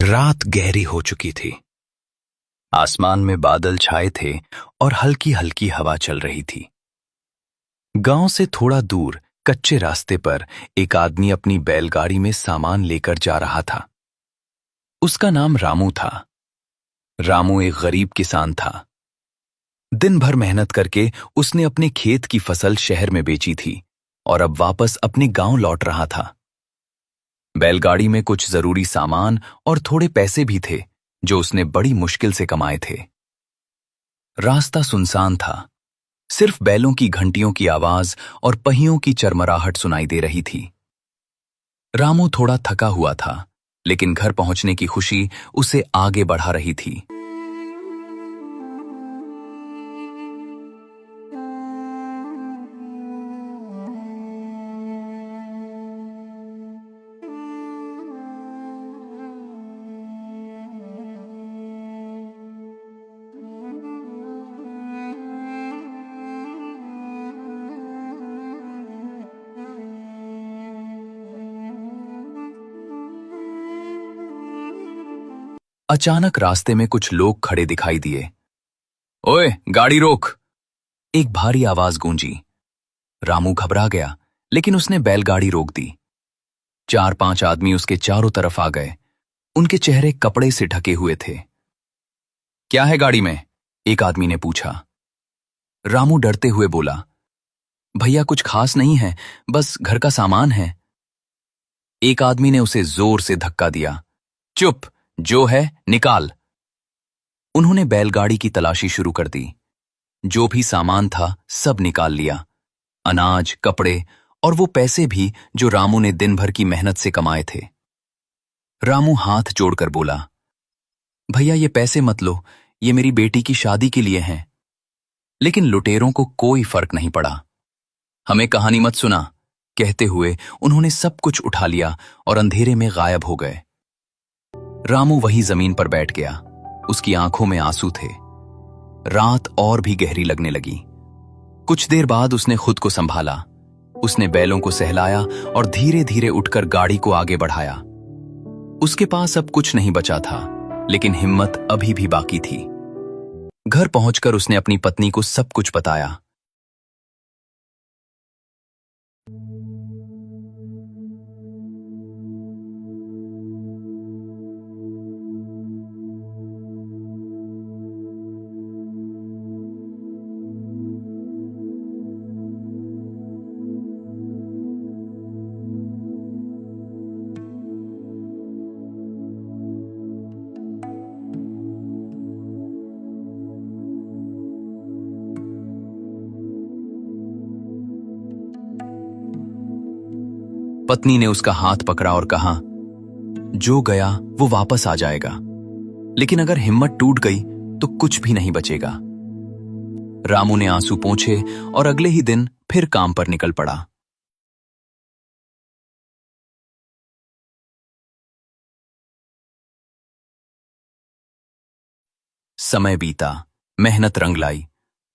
रात गहरी हो चुकी थी। आसमान में बादल छाए थे और हल्की हल्की हवा चल रही थी। गांव से थोड़ा दूर कच्चे रास्ते पर एक आदमी अपनी बैलगाड़ी में सामान लेकर जा रहा था। उसका नाम रामू था। रामू एक गरीब किसान था। दिन भर मेहनत करके उसने अपने खेत की फसल शहर में बेची थी और अब वापस अपने गांव लौट रहा था। बैलगाड़ी में कुछ जरूरी सामान और थोड़े पैसे भी थे जो उसने बड़ी मुश्किल से कमाए थे। रास्ता सुनसान था। सिर्फ बैलों की घंटियों की आवाज और पहियों की चरमराहट सुनाई दे रही थी। रामू थोड़ा थका हुआ था, लेकिन घर पहुंचने की खुशी उसे आगे बढ़ा रही थी। अचानक रास्ते में कुछ लोग खड़े दिखाई दिए। ओए, गाड़ी रोक! एक भारी आवाज गूंजी। रामू घबरा गया, लेकिन उसने बैलगाड़ी रोक दी। 4-5 आदमी उसके चारों तरफ आ गए। उनके चेहरे कपड़े से ढके हुए थे। क्या है गाड़ी में? एक आदमी ने पूछा। रामू डरते हुए बोला, भैया कुछ खास नहीं है, बस घर का सामान है। एक आदमी ने उसे जोर से धक्का दिया। चुप, जो है निकाल। उन्होंने बैलगाड़ी की तलाशी शुरू कर दी। जो भी सामान था सब निकाल लिया। अनाज, कपड़े और वो पैसे भी जो रामू ने दिन भर की मेहनत से कमाए थे। रामू हाथ जोड़कर बोला, भैया ये पैसे मत लो, ये मेरी बेटी की शादी के लिए हैं। लेकिन लुटेरों को कोई फर्क नहीं पड़ा। हमें कहानी मत सुना, कहते हुए उन्होंने सब कुछ उठा लिया और अंधेरे में गायब हो गए। रामू वहीं जमीन पर बैठ गया। उसकी आंखों में आंसू थे। रात और भी गहरी लगने लगी। कुछ देर बाद उसने खुद को संभाला। उसने बैलों को सहलाया और धीरे धीरे उठकर गाड़ी को आगे बढ़ाया। उसके पास अब कुछ नहीं बचा था, लेकिन हिम्मत अभी भी बाकी थी। घर पहुंचकर उसने अपनी पत्नी को सब कुछ बताया। पत्नी ने उसका हाथ पकड़ा और कहा, जो गया वो वापस आ जाएगा, लेकिन अगर हिम्मत टूट गई तो कुछ भी नहीं बचेगा। रामू ने आंसू पोंछे और अगले ही दिन फिर काम पर निकल पड़ा। समय बीता, मेहनत रंग लाई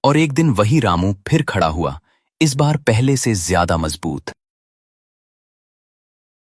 और एक दिन वही रामू फिर खड़ा हुआ, इस बार पहले से ज्यादा मजबूत।